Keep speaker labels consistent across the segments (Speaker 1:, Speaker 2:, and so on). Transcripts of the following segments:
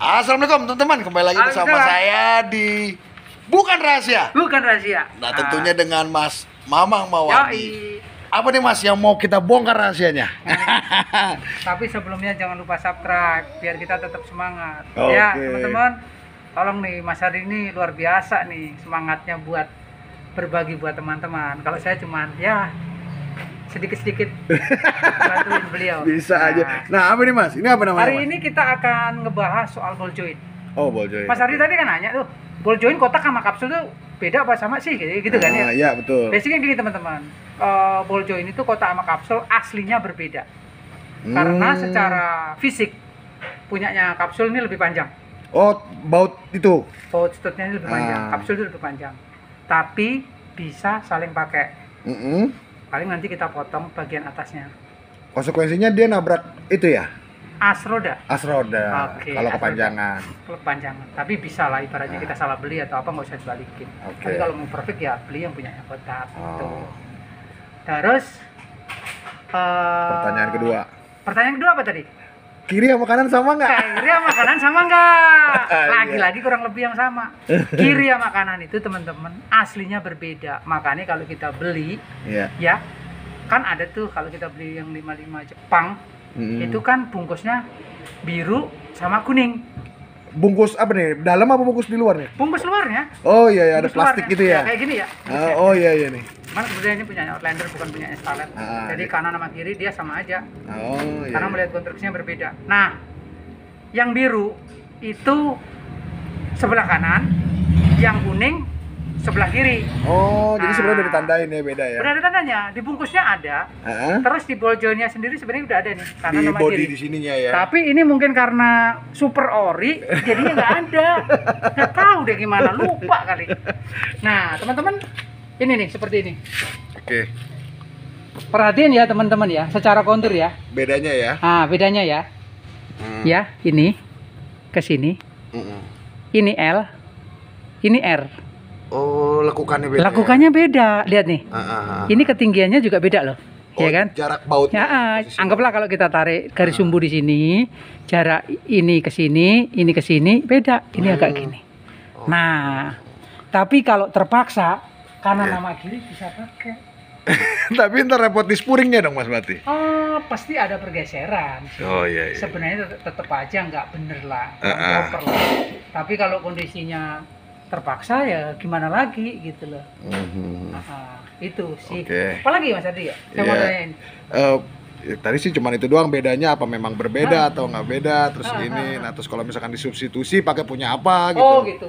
Speaker 1: Assalamualaikum teman-teman, kembali lagi bersama saya di Bukan Rahasia.
Speaker 2: Bukan Rahasia.
Speaker 1: Nah, tentunya dengan Mas Mamang Mawardi.
Speaker 2: Yoi.
Speaker 1: Apa nih Mas yang mau kita bongkar rahasianya?
Speaker 2: Tapi sebelumnya jangan lupa subscribe biar kita tetap semangat.
Speaker 1: Oke.
Speaker 2: Ya, teman-teman. Tolong nih, Mas Hari ini luar biasa nih semangatnya buat berbagi buat teman-teman. Kalau saya cuman ya sedikit-sedikit bantuin beliau.
Speaker 1: Bisa aja. Nah, apa nih Mas? Ini apa namanya?
Speaker 2: Hari
Speaker 1: Mas?
Speaker 2: ini kita akan ngebahas soal ball joint.
Speaker 1: Oh, ball joint.
Speaker 2: Mas Hari tadi kan nanya tuh, ball joint kotak sama kapsul tuh beda apa sama sih gitu kan ya?
Speaker 1: Iya, betul.
Speaker 2: Basicnya gini teman-teman, ball joint itu kotak sama kapsul aslinya berbeda. Karena secara fisik punyanya kapsul ini lebih panjang.
Speaker 1: Oh, baut itu.
Speaker 2: Baut stutnya ini lebih panjang, kapsul itu lebih panjang. Tapi bisa saling pakai. Paling nanti kita potong bagian atasnya.
Speaker 1: Konsekuensinya dia nabrak itu ya?
Speaker 2: As roda.
Speaker 1: As roda.
Speaker 2: Oke,
Speaker 1: Kalau
Speaker 2: as
Speaker 1: kepanjangan.
Speaker 2: Kalau kepanjangan. Tapi bisa lah ibaratnya kita salah beli atau apa nggak usah dibalikin.
Speaker 1: Oke.
Speaker 2: Tapi kalau mau perfect ya beli yang punyanya kotak. Gitu.
Speaker 1: Oh.
Speaker 2: Terus
Speaker 1: Pertanyaan kedua.
Speaker 2: Pertanyaan kedua apa tadi?
Speaker 1: Kiri sama kanan sama nggak?
Speaker 2: Kiri sama kanan sama nggak? Lagi-lagi kurang lebih yang sama. Kiri sama kanan itu teman-teman aslinya berbeda. Makanya kalau kita beli, ya kan ada tuh kalau kita beli yang 55 Jepang, itu kan bungkusnya biru sama kuning.
Speaker 1: Bungkus apa nih? Dalam apa bungkus di luar nih?
Speaker 2: Bungkus luarnya.
Speaker 1: Oh iya, ada
Speaker 2: Bungkus
Speaker 1: plastik
Speaker 2: luarnya.
Speaker 1: gitu ya?
Speaker 2: Kayak gini ya.
Speaker 1: Oh iya nih.
Speaker 2: Cuman kebetulan ini punyanya Outlander bukan punyanya Starlet. Jadi kanan sama kiri dia sama aja.
Speaker 1: Oh iya.
Speaker 2: Karena melihat konstruksinya berbeda. Nah, yang biru itu sebelah kanan, yang kuning sebelah kiri.
Speaker 1: Oh, jadi sebenarnya udah ditandain ya, beda ya?
Speaker 2: Udah ada tandanya, di bungkusnya ada. Terus di ball joint-nya sendiri sebenarnya udah ada nih, kanan
Speaker 1: di
Speaker 2: sama
Speaker 1: body
Speaker 2: kiri.
Speaker 1: Di sininya ya.
Speaker 2: Tapi ini mungkin karena super ori, jadinya nggak ada. Nggak tahu deh gimana, lupa kali. Nah, teman-teman, ini nih seperti ini.
Speaker 1: Oke.
Speaker 2: Perhatiin ya teman-teman ya, secara kontur ya.
Speaker 1: Bedanya ya?
Speaker 2: Nah, bedanya ya. Ya, ini ke sini. Ini L, ini R.
Speaker 1: Oh, lekukannya beda.
Speaker 2: Lakukannya beda, lihat nih. Ini ketinggiannya juga beda loh, ya kan?
Speaker 1: Jarak bautnya.
Speaker 2: Ya, anggaplah kalau kita tarik garis sumbu di sini, jarak ini ke sini, beda. Ini agak gini. Nah, tapi kalau terpaksa kanan sama kiri bisa pakai.
Speaker 1: Tapi ntar repot di spuringnya dong Mas berarti.
Speaker 2: Oh, pasti ada pergeseran sih.
Speaker 1: Oh iya.
Speaker 2: Sebenarnya tetap aja nggak bener lah, proper lah. Tapi kalau kondisinya terpaksa ya gimana lagi gitu loh. Itu sih. Apalagi Mas Adi ya? Saya mau tanyain.
Speaker 1: Tadi sih cuman itu doang, bedanya apa memang berbeda atau nggak beda, terus ini. Nah, terus kalau misalkan disubstitusi pakai punya apa gitu.
Speaker 2: Oh gitu.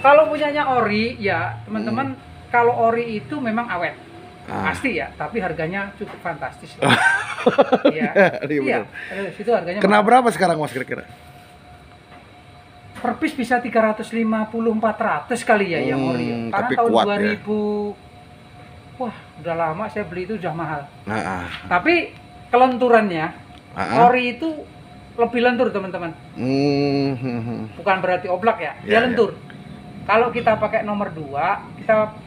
Speaker 2: Kalau punyanya ori ya teman-teman, kalau ori itu memang awet. Pasti ya, tapi harganya cukup fantastis. Iya. Itu harganya.
Speaker 1: Kena berapa sekarang Mas kira-kira?
Speaker 2: Per piece bisa 350-400 kali ya yang ori. Karena tahun 2000 wah, udah lama saya beli itu udah mahal. Tapi kelenturannya ori itu lebih lentur teman-teman. Bukan berarti oblak ya, dia lentur. Kalau kita pakai nomor 2,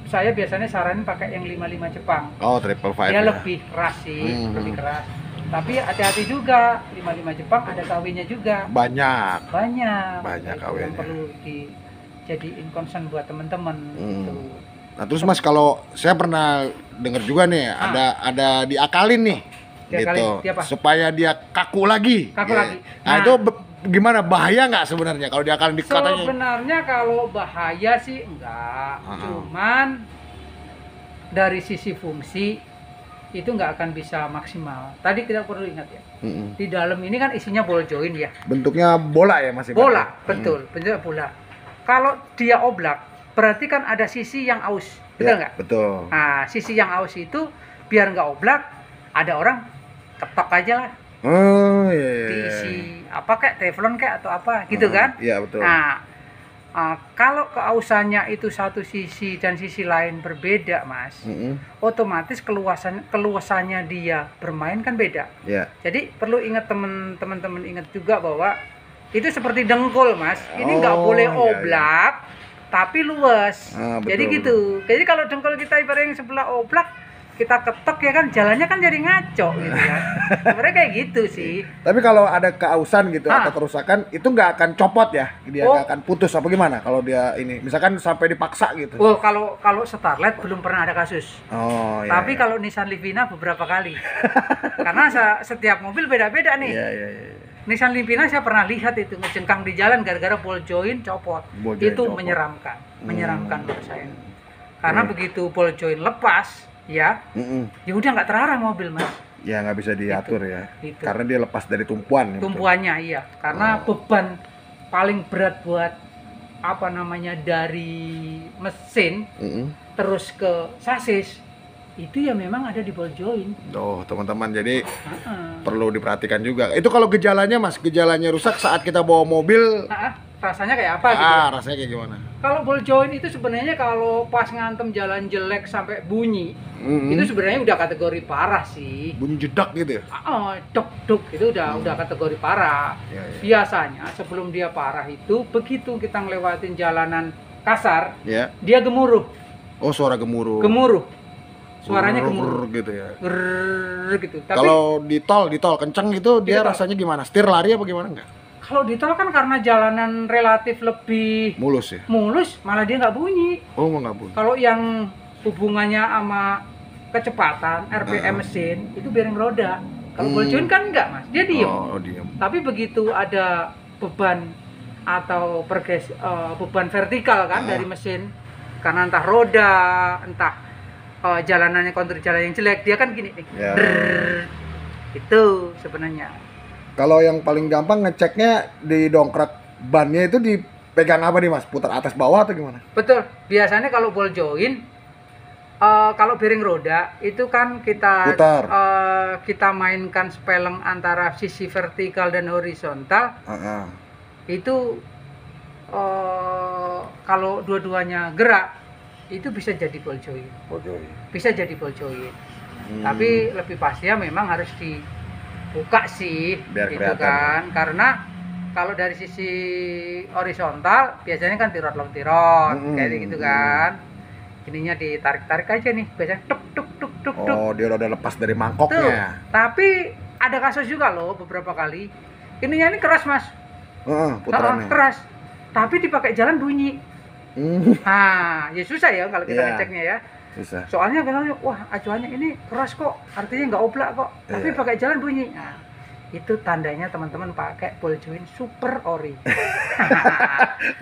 Speaker 2: saya biasanya saranin pakai yang 55 Jepang. Oh, 555. Dia lebih keras sih, lebih keras. Tapi hati-hati juga, 55 Jepang ada kawinnya juga. Banyak kawinnya. Yang perlu dijadiin concern buat teman-teman. Gitu.
Speaker 1: Nah terus Mas, kalau saya pernah dengar juga nih, ada diakalin nih, gitu, supaya dia kaku lagi. Nah itu gimana, bahaya nggak sebenarnya kalau diakalin katanya?
Speaker 2: Sebenarnya kalau bahaya sih enggak, cuman dari sisi fungsi itu nggak akan bisa maksimal. Tadi kita perlu ingat ya, di dalam ini kan isinya ball joint ya. Bentuknya bola ya Mas? Bola, betul, bentuknya bola. Kalau dia oblak, berarti kan ada sisi yang aus, betul nggak? Betul. Nah, sisi yang aus itu biar nggak oblak, ada orang ketok aja lah. Oh iya. Diisi apa kayak teflon kayak atau apa gitu kan? Iya betul. Nah, kalau keausannya itu satu sisi dan sisi lain berbeda Mas, otomatis keluasannya dia bermain kan beda. Jadi perlu ingat teman-teman ingat juga bahwa itu seperti dengkul Mas. Ini nggak boleh oblak, tapi luas. Jadi gitu. Jadi kalau dengkul kita ibaratnya yang sebelah oblak, kita ketok ya kan, jalannya kan jadi ngaco gitu kan. Sebenarnya kayak gitu sih.
Speaker 1: Tapi kalau ada keausan gitu atau kerusakan, itu nggak akan copot ya? Dia nggak akan putus apa gimana kalau dia ini? Misalkan sampai dipaksa gitu.
Speaker 2: Oh, kalau Starlet belum pernah ada kasus.
Speaker 1: Oh, iya.
Speaker 2: Tapi kalau Nissan Livina beberapa kali. Karena setiap mobil beda-beda nih.
Speaker 1: Iya.
Speaker 2: Nissan Livina saya pernah lihat itu ngejengkang di jalan gara-gara ball joint copot. Itu copot. Menyeramkan menurut saya. Karena begitu ball joint lepas, ya udah nggak terarah mobil, Mas.
Speaker 1: Ya nggak bisa diatur itu. Karena dia lepas dari tumpuan.
Speaker 2: Tumpuannya iya. Karena beban paling berat buat dari mesin terus ke sasis itu ya memang ada di ball joint.
Speaker 1: Oh, teman-teman, jadi perlu diperhatikan juga. Itu kalau gejalanya, Mas, gejalanya rusak saat kita bawa mobil,
Speaker 2: rasanya kayak apa gitu?
Speaker 1: Rasanya kayak gimana?
Speaker 2: Kalau ball joint itu sebenarnya kalau pas ngantem jalan jelek sampai bunyi, itu sebenarnya udah kategori parah sih.
Speaker 1: Bunyi jedak gitu ya?
Speaker 2: Dok itu udah kategori parah. Ya. Biasanya sebelum dia parah itu, begitu kita ngelewatin jalanan kasar, dia gemuruh.
Speaker 1: Oh, suara gemuruh.
Speaker 2: Suaranya gemuruh
Speaker 1: gitu ya.
Speaker 2: Gitu. Tapi
Speaker 1: kalau di tol kenceng gitu, dia rasanya gimana? Setir lari apa gimana enggak?
Speaker 2: Kalau di tol kan karena jalanan relatif lebih
Speaker 1: mulus ya.
Speaker 2: Malah dia nggak bunyi.
Speaker 1: Oh, nggak bunyi.
Speaker 2: Kalau yang hubungannya sama kecepatan RPM mesin itu bearing roda. Kalau ball joint kan enggak, Mas. Dia diem.
Speaker 1: Diem.
Speaker 2: Tapi begitu ada beban atau beban vertikal kan dari mesin, karena entah roda, entah jalanannya kontur jalan yang jelek, dia kan gini nih. Itu sebenarnya.
Speaker 1: Kalau yang paling gampang ngeceknya di dongkrak bannya itu dipegang apa nih, Mas? Putar atas bawah atau gimana?
Speaker 2: Betul. Biasanya kalau ball joint, kalau bearing roda itu kan kita mainkan speleng antara sisi vertikal dan horizontal. Itu kalau dua-duanya gerak itu bisa jadi ball joint. Bisa jadi ball joint. Tapi lebih pastinya memang harus dibuka sih,
Speaker 1: biar
Speaker 2: gitu kan. Karena kalau dari sisi horizontal biasanya kan tirot kayak gitu kan. Ininya ditarik-tarik aja nih, biasanya tuk.
Speaker 1: Oh, dia udah lepas dari mangkoknya.
Speaker 2: Tapi ada kasus juga loh beberapa kali. Ininya ini keras, Mas.
Speaker 1: Putarannya.
Speaker 2: Keras. Tapi dipakai jalan bunyi. Ya susah ya kalau kita ngeceknya ya.
Speaker 1: Susah.
Speaker 2: Soalnya kalau wah acuannya ini keras kok, artinya nggak oblak kok. Tapi pakai jalan bunyi. Nah, itu tandanya teman-teman pakai ball joint super ori.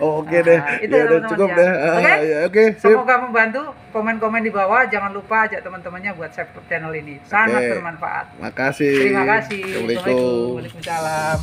Speaker 1: Oke deh.
Speaker 2: Itu ya udah cukup deh.
Speaker 1: Oke.
Speaker 2: Semoga membantu. Komen-komen di bawah, jangan lupa ajak teman-temannya buat subscribe channel ini. Sangat bermanfaat.
Speaker 1: Makasih.
Speaker 2: Terima kasih.
Speaker 1: Assalamualaikum.
Speaker 2: Waalaikumsalam.